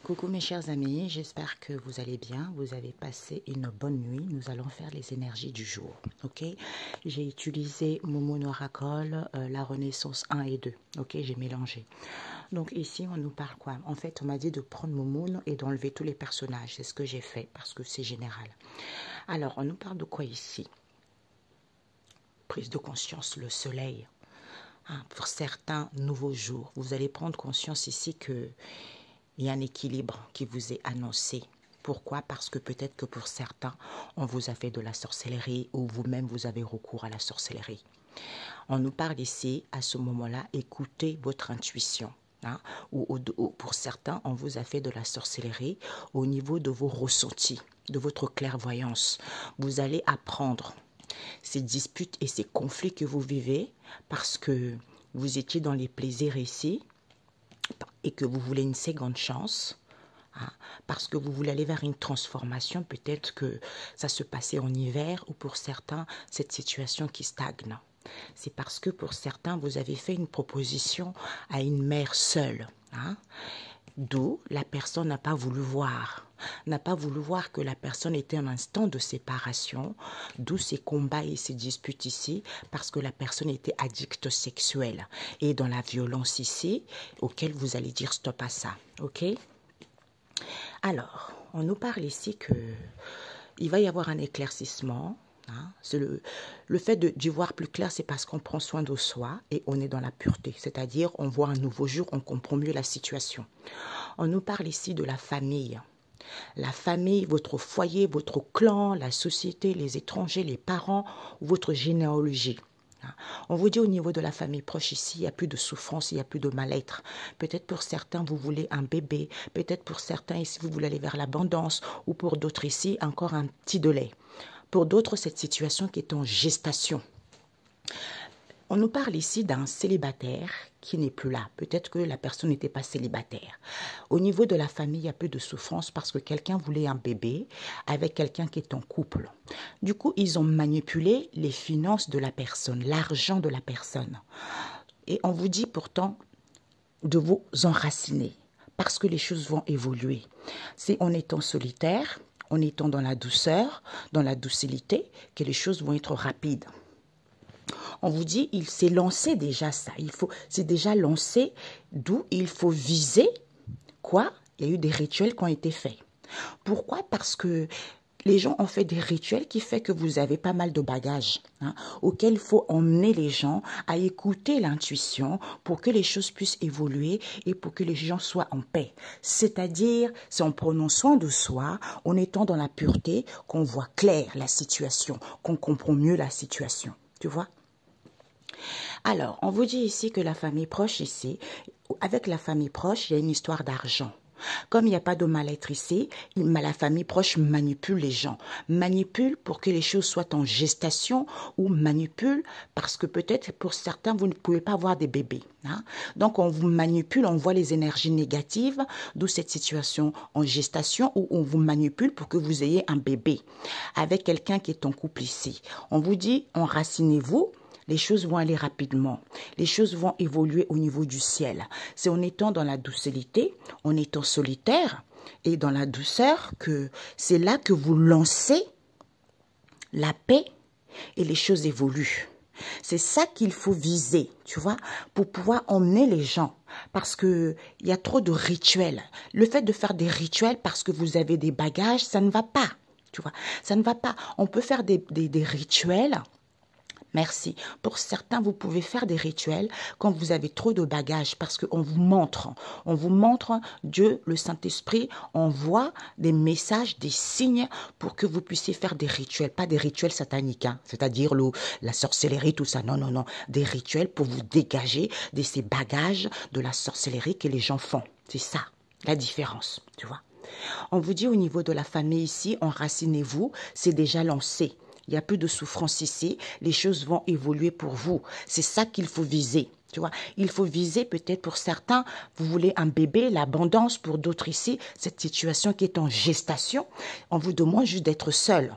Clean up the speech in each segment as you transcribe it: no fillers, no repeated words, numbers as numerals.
Coucou mes chers amis, j'espère que vous allez bien, vous avez passé une bonne nuit. Nous allons faire les énergies du jour, ok? J'ai utilisé Moon Oracle, la Renaissance 1 et 2, ok? J'ai mélangé. Donc ici, on nous parle quoi? En fait, on m'a dit de prendre Moon et d'enlever tous les personnages. C'est ce que j'ai fait parce que c'est général. Alors, on nous parle de quoi ici? Prise de conscience, le soleil. Hein, pour certains nouveaux jours, vous allez prendre conscience ici que il y a un équilibre qui vous est annoncé. Pourquoi? Parce que peut-être que pour certains, on vous a fait de la sorcellerie ou vous-même, vous avez recours à la sorcellerie. On nous parle ici, à ce moment-là, écoutez votre intuition. Hein? Ou pour certains, on vous a fait de la sorcellerie au niveau de vos ressentis, de votre clairvoyance. Vous allez apprendre ces disputes et ces conflits que vous vivez parce que vous étiez dans les plaisirs ici, et que vous voulez une seconde chance, hein, parce que vous voulez aller vers une transformation, peut-être que ça se passait en hiver, ou pour certains, cette situation qui stagne. C'est parce que pour certains, vous avez fait une proposition à une mère seule, hein, d'où la personne n'a pas voulu voir. N'a pas voulu voir que la personne était en instant de séparation, d'où ces combats et ces disputes ici, parce que la personne était addicte sexuelle et dans la violence ici, auquel vous allez dire stop à ça, ok? Alors, on nous parle ici que il va y avoir un éclaircissement. Hein, le fait d'y voir plus clair, c'est parce qu'on prend soin de soi et on est dans la pureté. C'est-à-dire, on voit un nouveau jour, on comprend mieux la situation. On nous parle ici de la famille. La famille, votre foyer, votre clan, la société, les étrangers, les parents, votre généalogie. On vous dit au niveau de la famille proche ici, il n'y a plus de souffrance, il n'y a plus de mal-être. Peut-être pour certains, vous voulez un bébé. Peut-être pour certains ici, vous voulez aller vers l'abondance. Ou pour d'autres ici, encore un petit de lait. Pour d'autres, cette situation qui est en gestation. On nous parle ici d'un célibataire qui n'est plus là. Peut-être que la personne n'était pas célibataire. Au niveau de la famille, il y a peu de souffrance parce que quelqu'un voulait un bébé avec quelqu'un qui est en couple. Du coup, ils ont manipulé les finances de la personne, l'argent de la personne. Et on vous dit pourtant de vous enraciner parce que les choses vont évoluer. C'est en étant solitaire, en étant dans la douceur, dans la docilité, que les choses vont être rapides. On vous dit, il s'est lancé déjà ça. C'est déjà lancé, d'où il faut viser quoi? Il y a eu des rituels qui ont été faits. Pourquoi? Parce que les gens ont fait des rituels qui fait que vous avez pas mal de bagages, hein, auxquels il faut emmener les gens à écouter l'intuition pour que les choses puissent évoluer et pour que les gens soient en paix. C'est-à-dire, c'est en prenant soin de soi, en étant dans la pureté, qu'on voit clair la situation, qu'on comprend mieux la situation. Tu vois? Alors, on vous dit ici que la famille proche ici, avec la famille proche, il y a une histoire d'argent. Comme il n'y a pas de mal-être ici, la famille proche manipule les gens. Manipule pour que les choses soient en gestation ou manipule parce que peut-être pour certains, vous ne pouvez pas avoir des bébés. Hein? Donc, on vous manipule, on voit les énergies négatives, d'où cette situation en gestation où on vous manipule pour que vous ayez un bébé avec quelqu'un qui est en couple ici. On vous dit, enracinez-vous. Les choses vont aller rapidement. Les choses vont évoluer au niveau du ciel. C'est en étant dans la docilité, en étant solitaire et dans la douceur que c'est là que vous lancez la paix et les choses évoluent. C'est ça qu'il faut viser, tu vois, pour pouvoir emmener les gens. Parce qu'il y a trop de rituels. Le fait de faire des rituels parce que vous avez des bagages, ça ne va pas. Tu vois, ça ne va pas. On peut faire des rituels. Merci. Pour certains, vous pouvez faire des rituels quand vous avez trop de bagages parce qu'on vous montre. On vous montre, Dieu, le Saint-Esprit, envoie des messages, des signes pour que vous puissiez faire des rituels. Pas des rituels sataniques, hein, c'est-à-dire la sorcellerie, tout ça. Non, non, non. Des rituels pour vous dégager de ces bagages de la sorcellerie que les gens font. C'est ça, la différence, tu vois. On vous dit au niveau de la famille ici, enracinez-vous, c'est déjà lancé. Il n'y a plus de souffrance ici. Les choses vont évoluer pour vous. C'est ça qu'il faut viser. Tu vois, il faut viser peut-être pour certains, vous voulez un bébé, l'abondance. Pour d'autres ici, cette situation qui est en gestation, on vous demande juste d'être seul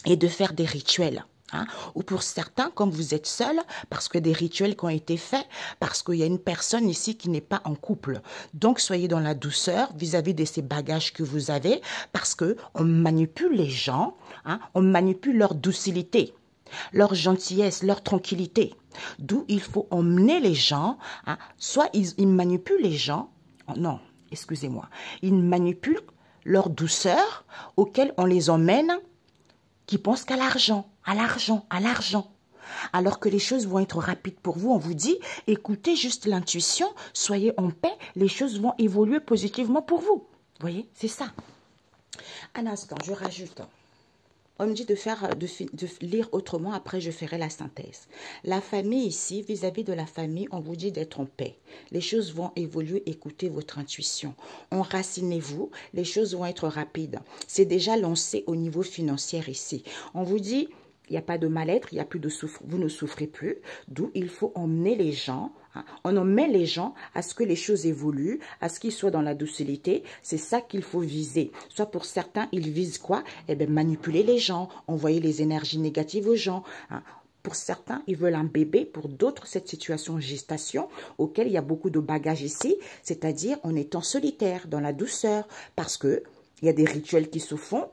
et de faire des rituels. Hein, ou pour certains, comme vous êtes seul, parce que des rituels qui ont été faits, parce qu'il y a une personne ici qui n'est pas en couple. Donc, soyez dans la douceur vis-à-vis de ces bagages que vous avez, parce que on manipule les gens, hein, on manipule leur docilité, leur gentillesse, leur tranquillité. D'où il faut emmener les gens, hein, soit ils manipulent les gens, non, excusez-moi, ils manipulent leur douceur auquel on les emmène, qui pensent qu'à l'argent, à l'argent, à l'argent. Alors que les choses vont être rapides pour vous, on vous dit, écoutez juste l'intuition, soyez en paix, les choses vont évoluer positivement pour vous. Vous voyez, c'est ça. Un instant, je rajoute. On me dit de lire autrement, après je ferai la synthèse. La famille ici, vis-à-vis de la famille, on vous dit d'être en paix. Les choses vont évoluer, écoutez votre intuition. Enracinez-vous, les choses vont être rapides. C'est déjà lancé au niveau financier ici. On vous dit, il n'y a pas de mal-être, il n'y a plus de souffrance, vous ne souffrez plus, d'où il faut emmener les gens. Hein. On emmène les gens à ce que les choses évoluent, à ce qu'ils soient dans la docilité. C'est ça qu'il faut viser. Soit pour certains, ils visent quoi? Eh bien, manipuler les gens, envoyer les énergies négatives aux gens. Hein. Pour certains, ils veulent un bébé. Pour d'autres, cette situation de gestation, auquel il y a beaucoup de bagages ici, c'est-à-dire en étant solitaire, dans la douceur, parce que il y a des rituels qui se font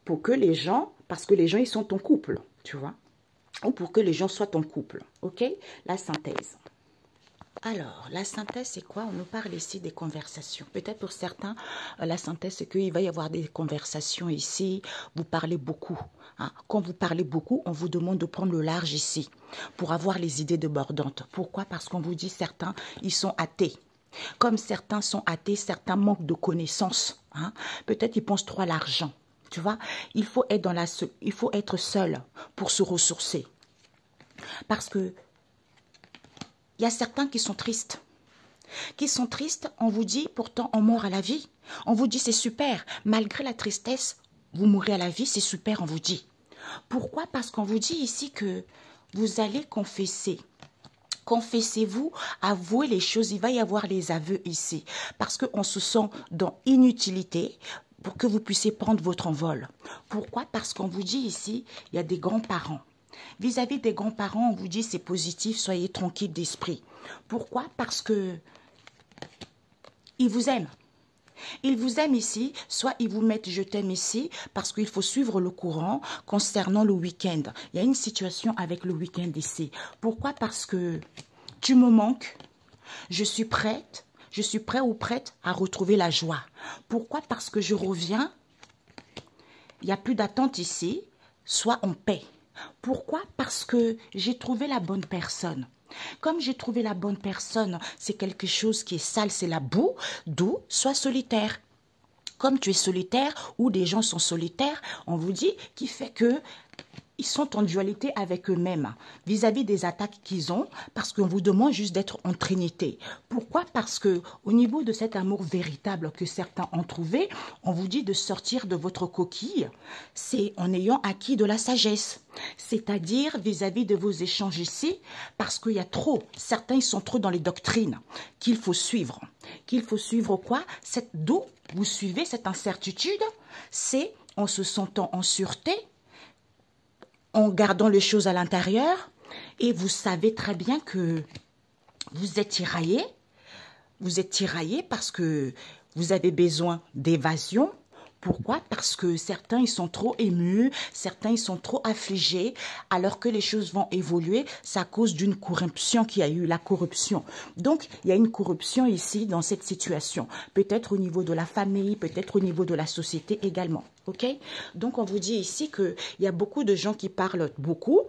pour que les gens, parce que les gens, ils sont en couple. Tu vois, ou pour que les gens soient en couple, ok? La synthèse. Alors, la synthèse, c'est quoi? On nous parle ici des conversations. Peut-être pour certains, la synthèse, c'est qu'il va y avoir des conversations ici. Vous parlez beaucoup. Hein. Quand vous parlez beaucoup, on vous demande de prendre le large ici pour avoir les idées débordantes. Pourquoi? Parce qu'on vous dit certains, ils sont athées. Comme certains sont athées, certains manquent de connaissances. Hein. Peut-être ils pensent trop à l'argent. Tu vois, il faut être seul pour se ressourcer. Parce que il y a certains qui sont tristes. On vous dit, pourtant, on meurt à la vie. On vous dit, c'est super. Malgré la tristesse, vous mourrez à la vie, c'est super, on vous dit. Pourquoi? Parce qu'on vous dit ici que vous allez confesser. Confessez-vous, avouez les choses. Il va y avoir les aveux ici. Parce qu'on se sent dans inutilité, pour que vous puissiez prendre votre envol. Pourquoi? Parce qu'on vous dit ici, il y a des grands-parents. Vis-à-vis des grands-parents, on vous dit c'est positif, soyez tranquille d'esprit. Pourquoi? Parce que ils vous aiment. Ils vous aiment ici, soit ils vous mettent je t'aime ici, parce qu'il faut suivre le courant concernant le week-end. Il y a une situation avec le week-end ici. Pourquoi? Parce que tu me manques, je suis prête. Je suis prêt ou prête à retrouver la joie. Pourquoi? Parce que je reviens, il n'y a plus d'attente ici, sois en paix. Pourquoi? Parce que j'ai trouvé la bonne personne. Comme j'ai trouvé la bonne personne, c'est quelque chose qui est sale, c'est la boue, d'où sois solitaire. Comme tu es solitaire ou des gens sont solitaires, on vous dit qui fait que ils sont en dualité avec eux-mêmes vis-à-vis des attaques qu'ils ont, parce qu'on vous demande juste d'être en trinité. Pourquoi? Parce que au niveau de cet amour véritable que certains ont trouvé, on vous dit de sortir de votre coquille, c'est en ayant acquis de la sagesse. C'est-à-dire vis-à-vis de vos échanges ici, parce qu'il y a trop, certains ils sont trop dans les doctrines qu'il faut suivre. Qu'il faut suivre quoi? D'où vous suivez cette incertitude, c'est en se sentant en sûreté, en gardant les choses à l'intérieur, et vous savez très bien que vous êtes tiraillé parce que vous avez besoin d'évasion. Pourquoi? Parce que certains, ils sont trop émus, certains, ils sont trop affligés, alors que les choses vont évoluer, c'est à cause d'une corruption qui a eu, la corruption. Donc, il y a une corruption ici, dans cette situation. Peut-être au niveau de la famille, peut-être au niveau de la société également. Ok? Donc, on vous dit ici qu'il y a beaucoup de gens qui parlent beaucoup.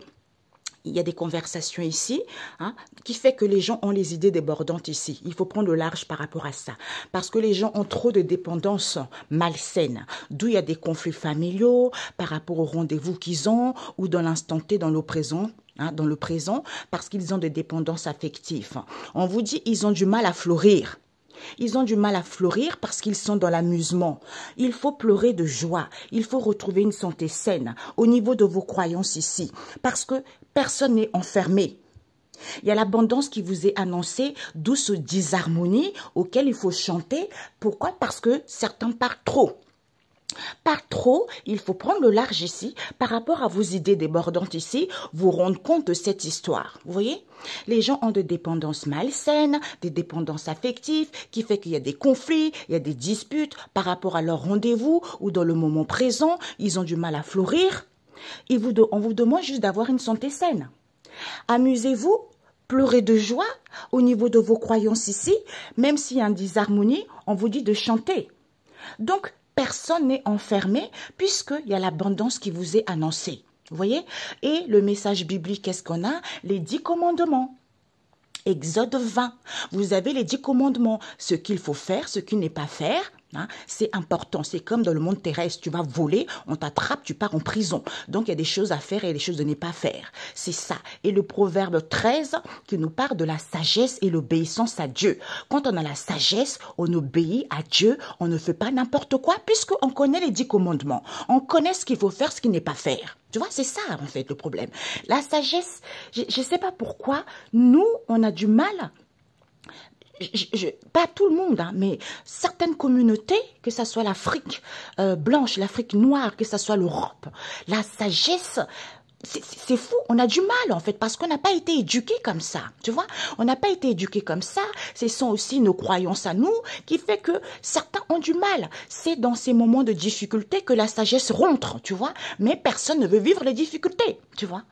Il y a des conversations ici, hein, qui fait que les gens ont les idées débordantes ici. Il faut prendre le large par rapport à ça. Parce que les gens ont trop de dépendance malsaine. D'où il y a des conflits familiaux par rapport aux rendez-vous qu'ils ont ou dans l'instant T, dans le présent. Hein, dans le présent, parce qu'ils ont des dépendances affectives. On vous dit ils ont du mal à fleurir. Ils ont du mal à fleurir parce qu'ils sont dans l'amusement. Il faut pleurer de joie. Il faut retrouver une santé saine au niveau de vos croyances ici. Parce que personne n'est enfermé. Il y a l'abondance qui vous est annoncée, d'où ce disharmonie auquel il faut chanter. Pourquoi? Parce que certains parlent trop. Pas trop, il faut prendre le large ici par rapport à vos idées débordantes ici, vous rendre compte de cette histoire. Vous voyez? Les gens ont des dépendances malsaines, des dépendances affectives qui fait qu'il y a des conflits, il y a des disputes par rapport à leur rendez-vous ou dans le moment présent, ils ont du mal à fleurir. On vous demande juste d'avoir une santé saine. Amusez-vous, pleurez de joie au niveau de vos croyances ici, même s'il y a une disharmonie, on vous dit de chanter. Donc, personne n'est enfermé puisqu'il y a l'abondance qui vous est annoncée. Vous voyez? Et le message biblique, qu'est-ce qu'on a? Les 10 commandements. Exode 20. Vous avez les 10 commandements. Ce qu'il faut faire, ce qu'il n'est pas faire. Hein, c'est important. C'est comme dans le monde terrestre. Tu vas voler, on t'attrape, tu pars en prison. Donc, il y a des choses à faire et des choses de ne pas faire. C'est ça. Et le proverbe 13 qui nous parle de la sagesse et l'obéissance à Dieu. Quand on a la sagesse, on obéit à Dieu. On ne fait pas n'importe quoi puisqu'on connaît les 10 commandements. On connaît ce qu'il faut faire, ce qu'il n'est pas faire. Tu vois, c'est ça, en fait, le problème. La sagesse, je ne sais pas pourquoi, nous, on a du mal. Pas tout le monde, hein, mais certaines communautés, que ce soit l'Afrique blanche, l'Afrique noire, que ce soit l'Europe, la sagesse, c'est fou, on a du mal en fait, parce qu'on n'a pas été éduqués comme ça, tu vois, on n'a pas été éduqués comme ça, ce sont aussi nos croyances à nous qui fait que certains ont du mal. C'est dans ces moments de difficulté que la sagesse rentre, tu vois, mais personne ne veut vivre les difficultés, tu vois.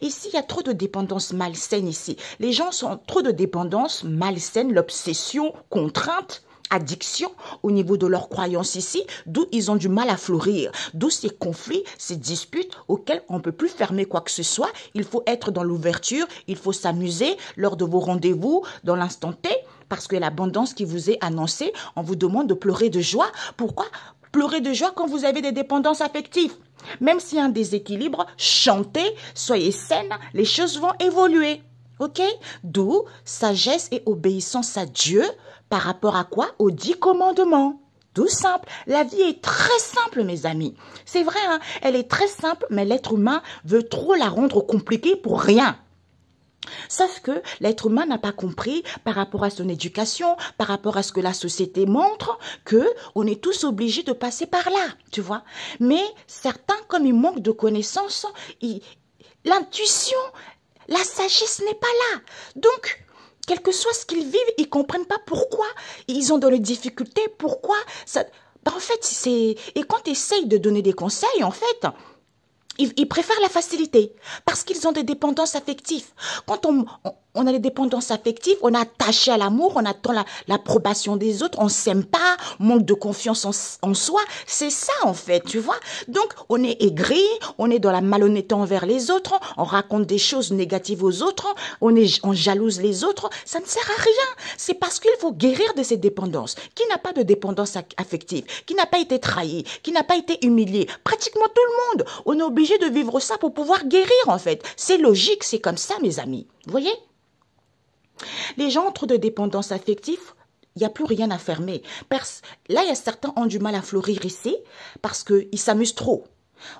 Ici, il y a trop de dépendance malsaine ici. Les gens sont trop de dépendance malsaine, l'obsession, contrainte, addiction au niveau de leurs croyances ici, d'où ils ont du mal à fleurir, d'où ces conflits, ces disputes auxquels on ne peut plus fermer quoi que ce soit. Il faut être dans l'ouverture, il faut s'amuser lors de vos rendez-vous, dans l'instant T, parce que l'abondance qui vous est annoncée, on vous demande de pleurer de joie. Pourquoi pleurer de joie quand vous avez des dépendances affectives? Même s'il y a un déséquilibre, chantez, soyez saine, les choses vont évoluer. Ok? D'où sagesse et obéissance à Dieu par rapport à quoi? Aux 10 commandements. Tout simple. La vie est très simple, mes amis. C'est vrai, hein? Elle est très simple, mais l'être humain veut trop la rendre compliquée pour rien. Sauf que l'être humain n'a pas compris par rapport à son éducation, par rapport à ce que la société montre, que on est tous obligés de passer par là, tu vois. Mais certains, comme ils manquent de connaissances, l'intuition, la sagesse n'est pas là. Donc, quel que soit ce qu'ils vivent, ils ne comprennent pas pourquoi ils ont dans les difficultés, pourquoi ça... En fait, c'est... Et quand tu essayes de donner des conseils, en fait, ils préfèrent la facilité parce qu'ils ont des dépendances affectives. Quand on a des dépendances affectives, on est attaché à l'amour, on attend l'approbation des autres, on s'aime pas, manque de confiance en soi. C'est ça en fait, tu vois. Donc, on est aigri, on est dans la malhonnêteté envers les autres, on raconte des choses négatives aux autres, on jalouse les autres. Ça ne sert à rien. C'est parce qu'il faut guérir de ces dépendances. Qui n'a pas de dépendance affective, qui n'a pas été trahi, qui n'a pas été humilié? Pratiquement tout le monde. On est obligé de vivre ça pour pouvoir guérir en fait. C'est logique, c'est comme ça mes amis. Vous voyez? Les gens ont trop de dépendance affective, il n'y a plus rien à fermer. Là, il y a certains qui ont du mal à fleurir ici parce qu'ils s'amusent trop.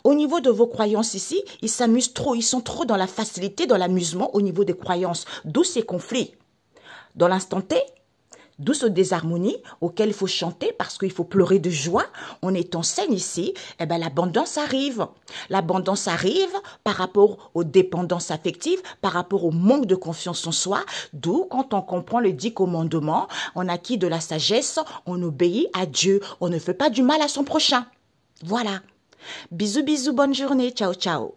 Au niveau de vos croyances ici, ils s'amusent trop, ils sont trop dans la facilité, dans l'amusement au niveau des croyances. D'où ces conflits. Dans l'instant T, d'où ce désharmonie auquel il faut chanter parce qu'il faut pleurer de joie. En étant saine ici, eh ben, l'abondance arrive. L'abondance arrive par rapport aux dépendances affectives, par rapport au manque de confiance en soi. D'où, quand on comprend les 10 commandements, on acquit de la sagesse, on obéit à Dieu, on ne fait pas du mal à son prochain. Voilà. Bisous, bisous, bonne journée. Ciao, ciao.